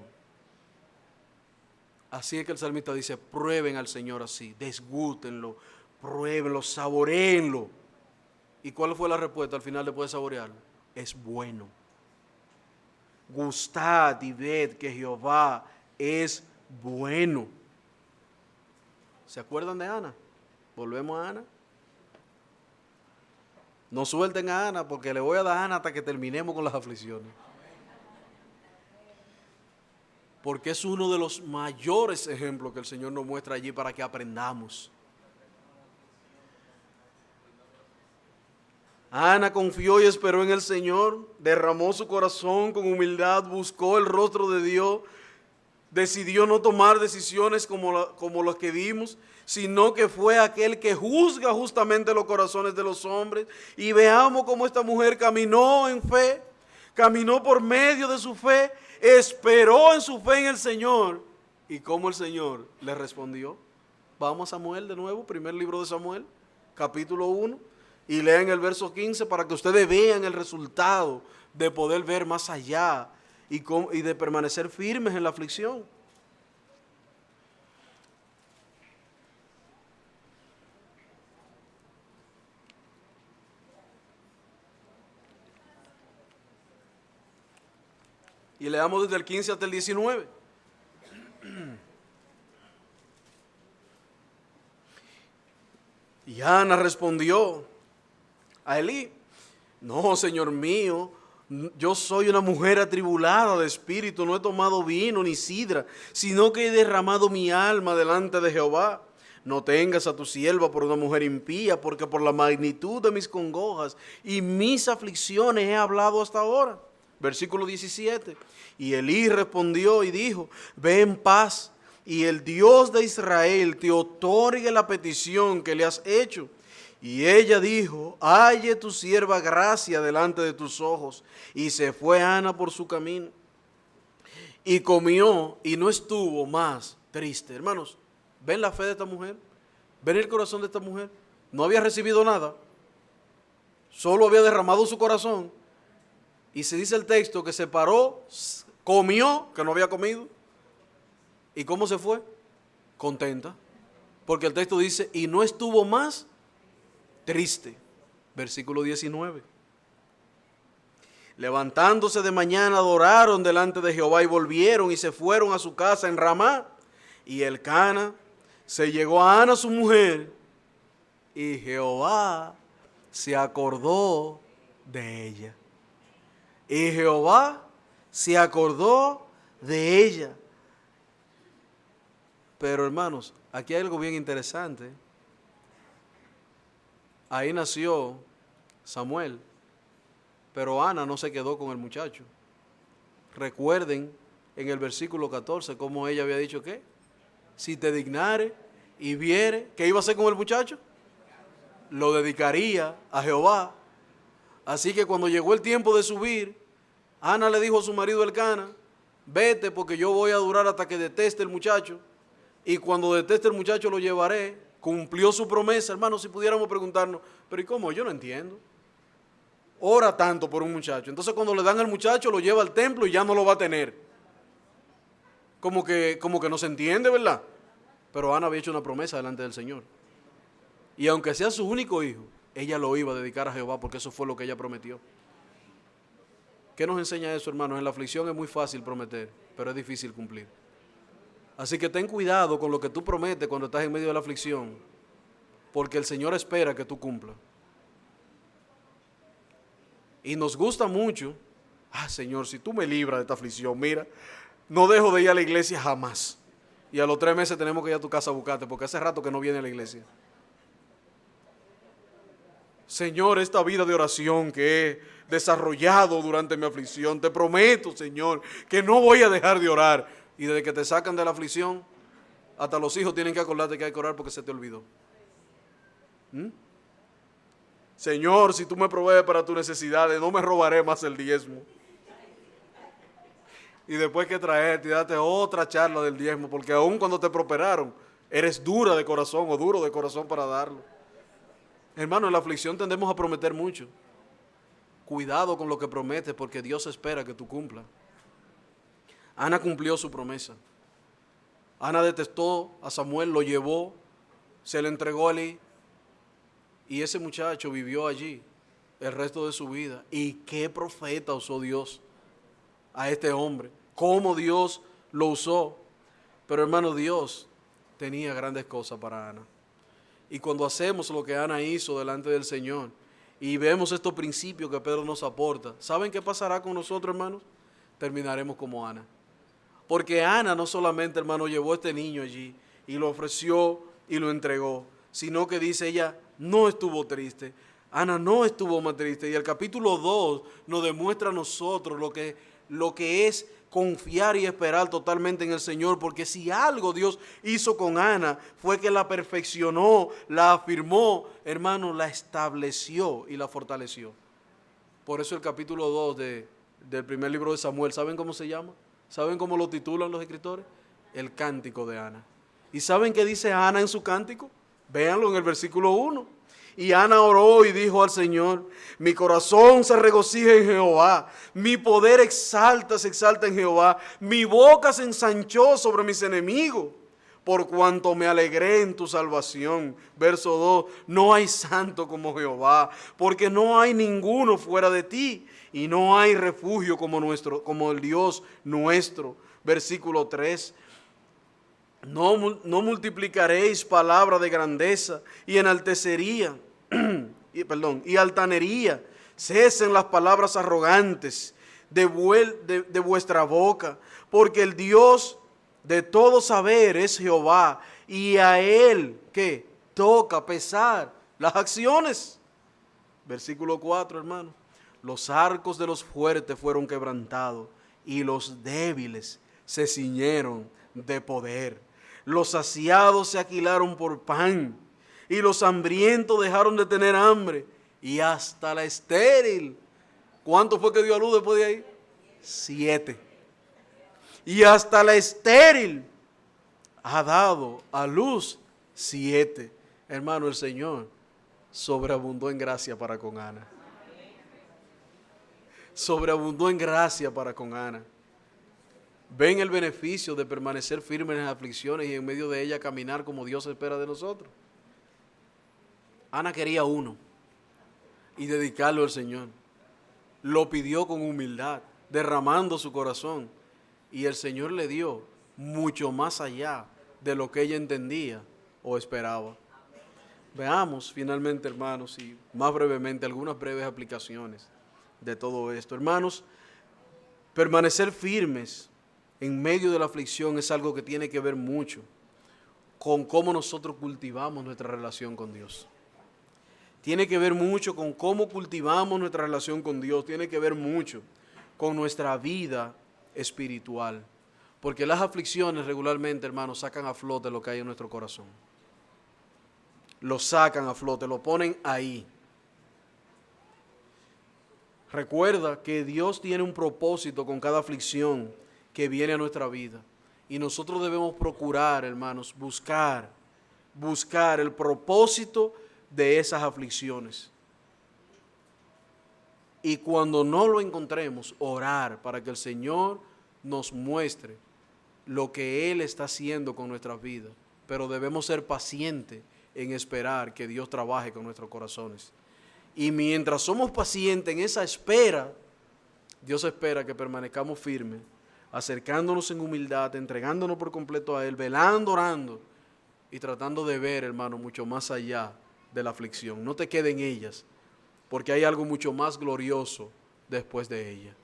Así es que el salmista dice, prueben al Señor así, desgústenlo, pruébenlo, saboréenlo. ¿Y cuál fue la respuesta al final después de saborearlo? Es bueno. Gustad y ved que Jehová es bueno. ¿Se acuerdan de Ana? Volvemos a Ana. No suelten a Ana porque le voy a dar a Ana hasta que terminemos con las aflicciones. Porque es uno de los mayores ejemplos que el Señor nos muestra allí para que aprendamos. Ana confió y esperó en el Señor, derramó su corazón con humildad, buscó el rostro de Dios, decidió no tomar decisiones como las que vimos, sino que fue aquel que juzga justamente los corazones de los hombres. Y veamos cómo esta mujer caminó en fe, caminó por medio de su fe, esperó en su fe en el Señor. Y cómo el Señor le respondió. Vamos a Samuel de nuevo, primer libro de Samuel, capítulo 1. Y lean el verso 15 para que ustedes vean el resultado de poder ver más allá y de permanecer firmes en la aflicción. Y leamos desde el 15 hasta el 19. Y Ana respondió a Elí, no, Señor mío, yo soy una mujer atribulada de espíritu, no he tomado vino ni sidra, sino que he derramado mi alma delante de Jehová. No tengas a tu sierva por una mujer impía, porque por la magnitud de mis congojas y mis aflicciones he hablado hasta ahora. Versículo 17. Y Elí respondió y dijo, ve en paz, y el Dios de Israel te otorgue la petición que le has hecho. Y ella dijo, halle tu sierva gracia delante de tus ojos. Y se fue Ana por su camino. Y comió y no estuvo más triste. Hermanos, ¿ven la fe de esta mujer? ¿Ven el corazón de esta mujer? No había recibido nada. Solo había derramado su corazón. Y se dice el texto que se paró, comió, que no había comido. ¿Y cómo se fue? Contenta. Porque el texto dice, y no estuvo más triste. Versículo 19. Levantándose de mañana adoraron delante de Jehová y volvieron y se fueron a su casa en Ramá. Y Elcana se llegó a Ana su mujer y Jehová se acordó de ella. Y Jehová se acordó de ella. Pero hermanos, aquí hay algo bien interesante. Ahí nació Samuel, pero Ana no se quedó con el muchacho. Recuerden en el versículo 14 cómo ella había dicho que si te dignare y viere, ¿qué iba a hacer con el muchacho? Lo dedicaría a Jehová. Así que cuando llegó el tiempo de subir, Ana le dijo a su marido Elcana, vete porque yo voy a durar hasta que deteste el muchacho, y cuando deteste el muchacho lo llevaré. Cumplió su promesa. Hermanos, si pudiéramos preguntarnos, pero ¿y cómo? Yo no entiendo. Ora tanto por un muchacho. Entonces cuando le dan al muchacho lo lleva al templo y ya no lo va a tener. Como que no se entiende, ¿verdad? Pero Ana había hecho una promesa delante del Señor. Y aunque sea su único hijo, ella lo iba a dedicar a Jehová porque eso fue lo que ella prometió. ¿Qué nos enseña eso, hermanos? En la aflicción es muy fácil prometer, pero es difícil cumplir. Así que ten cuidado con lo que tú prometes cuando estás en medio de la aflicción, porque el Señor espera que tú cumplas. Y nos gusta mucho, Señor, si tú me libras de esta aflicción, mira, no dejo de ir a la iglesia jamás. Y a los 3 meses tenemos que ir a tu casa a buscarte, porque hace rato que no viene a la iglesia. Señor, esta vida de oración que he desarrollado durante mi aflicción, te prometo, Señor, que no voy a dejar de orar. Y desde que te sacan de la aflicción, hasta los hijos tienen que acordarte que hay que orar porque se te olvidó. Señor, si tú me provees para tus necesidades, no me robaré más el diezmo. Y después que traerte y date otra charla del diezmo, porque aun cuando te prosperaron, eres dura de corazón o duro de corazón para darlo. Hermano, en la aflicción tendemos a prometer mucho. Cuidado con lo que prometes, porque Dios espera que tú cumplas. Ana cumplió su promesa. Ana detestó a Samuel, lo llevó, se le entregó a Elí, y ese muchacho vivió allí el resto de su vida. ¿Y qué profeta usó Dios a este hombre? ¿Cómo Dios lo usó? Pero hermano, Dios tenía grandes cosas para Ana. Y cuando hacemos lo que Ana hizo delante del Señor y vemos estos principios que Pedro nos aporta, ¿saben qué pasará con nosotros, hermanos? Terminaremos como Ana. Porque Ana no solamente, hermano, llevó a este niño allí y lo ofreció y lo entregó, sino que dice ella, no estuvo triste. Ana no estuvo más triste. Y el capítulo 2 nos demuestra a nosotros lo que es confiar y esperar totalmente en el Señor, porque si algo Dios hizo con Ana fue que la perfeccionó, la afirmó, hermano, la estableció y la fortaleció. Por eso el capítulo 2 del primer libro de Samuel, ¿saben cómo se llama? ¿Saben cómo lo titulan los escritores? El cántico de Ana. ¿Y saben qué dice Ana en su cántico? Véanlo en el versículo 1. Y Ana oró y dijo al Señor, mi corazón se regocija en Jehová, mi poder se exalta en Jehová, mi boca se ensanchó sobre mis enemigos, por cuanto me alegré en tu salvación. Verso 2, no hay santo como Jehová, porque no hay ninguno fuera de ti, y no hay refugio como el Dios nuestro. Versículo 3, no multiplicaréis palabra de grandeza y enaltecería, y altanería. Cesen las palabras arrogantes de vuestra boca, porque el Dios de todo saber es Jehová, y a Él, ¿qué? Toca pesar las acciones. Versículo 4, hermano. Los arcos de los fuertes fueron quebrantados, y los débiles se ciñeron de poder. Los saciados se aquilaron por pan, y los hambrientos dejaron de tener hambre, y hasta la estéril. ¿Cuánto fue que dio a luz después de ahí? 7. Y hasta la estéril ha dado a luz 7. Hermano, el Señor sobreabundó en gracia para con Ana. Sobreabundó en gracia para con Ana. Ven el beneficio de permanecer firmes en las aflicciones y en medio de ellas caminar como Dios espera de nosotros. Ana quería uno y dedicarlo al Señor. Lo pidió con humildad, derramando su corazón. Y el Señor le dio mucho más allá de lo que ella entendía o esperaba. Veamos finalmente, hermanos, y más brevemente algunas breves aplicaciones de todo esto. Hermanos, permanecer firmes en medio de la aflicción es algo que tiene que ver mucho con cómo nosotros cultivamos nuestra relación con Dios. Tiene que ver mucho con cómo cultivamos nuestra relación con Dios. Tiene que ver mucho con nuestra vida espiritual. Porque las aflicciones regularmente, hermanos, sacan a flote lo que hay en nuestro corazón. Lo sacan a flote, lo ponen ahí. Recuerda que Dios tiene un propósito con cada aflicción que viene a nuestra vida. Y nosotros debemos procurar, hermanos, buscar el propósito de esas aflicciones. Y cuando no lo encontremos, orar para que el Señor nos muestre lo que Él está haciendo con nuestras vidas. Pero debemos ser pacientes en esperar que Dios trabaje con nuestros corazones. Y mientras somos pacientes en esa espera, Dios espera que permanezcamos firmes, acercándonos en humildad, entregándonos por completo a Él, velando, orando y tratando de ver, hermano, mucho más allá de la aflicción. No te quedes en ellas, porque hay algo mucho más glorioso después de ella.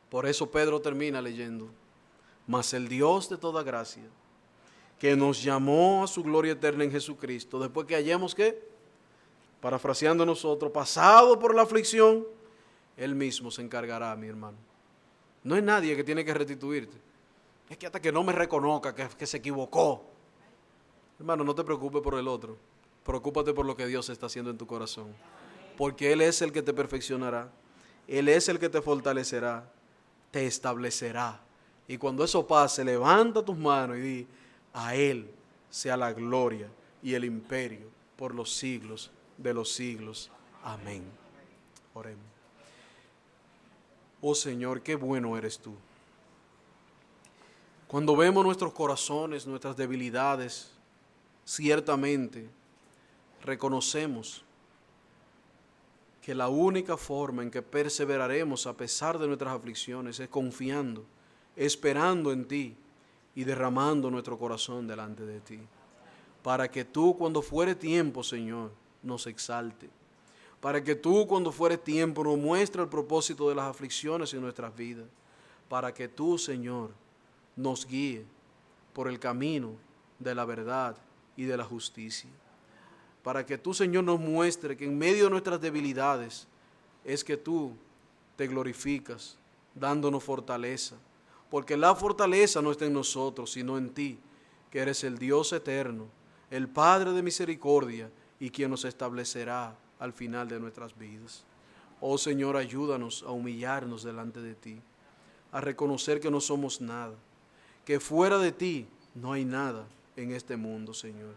Por eso Pedro termina leyendo, mas el Dios de toda gracia, que nos llamó a su gloria eterna en Jesucristo, después que hallemos, ¿qué? parafraseando nosotros, pasado por la aflicción, Él mismo se encargará, mi hermano. No es nadie que tiene que restituirte. Es que hasta que no me reconozca que se equivocó. Hermano, no te preocupes por el otro. Preocúpate por lo que Dios está haciendo en tu corazón. Porque Él es el que te perfeccionará. Él es el que te fortalecerá, te establecerá. Y cuando eso pase, levanta tus manos y di, a Él sea la gloria y el imperio por los siglos de los siglos. Amén. Oremos. Oh Señor, qué bueno eres tú. Cuando vemos nuestros corazones, nuestras debilidades, ciertamente reconocemos que la única forma en que perseveraremos a pesar de nuestras aflicciones es confiando, esperando en ti y derramando nuestro corazón delante de ti. Para que tú, cuando fuere tiempo, Señor, nos exalte. Para que tú, cuando fuere tiempo, nos muestre el propósito de las aflicciones en nuestras vidas. Para que tú, Señor, nos guíe por el camino de la verdad y de la justicia. Para que tú, Señor, nos muestre que en medio de nuestras debilidades es que tú te glorificas, dándonos fortaleza. Porque la fortaleza no está en nosotros, sino en ti, que eres el Dios eterno, el Padre de misericordia y quien nos establecerá al final de nuestras vidas. Oh Señor, ayúdanos a humillarnos delante de ti, a reconocer que no somos nada, que fuera de ti no hay nada en este mundo, Señor.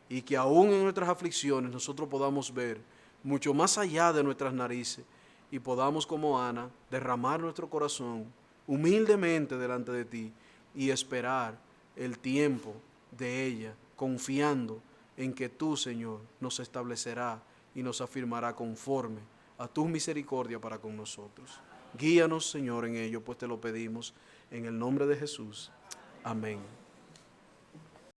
Y que aún en nuestras aflicciones nosotros podamos ver mucho más allá de nuestras narices y podamos, como Ana, derramar nuestro corazón humildemente delante de ti y esperar el tiempo de ella, confiando en que tú, Señor, nos establecerá y nos afirmará conforme a tu misericordia para con nosotros. Guíanos, Señor, en ello, pues te lo pedimos en el nombre de Jesús. Amén.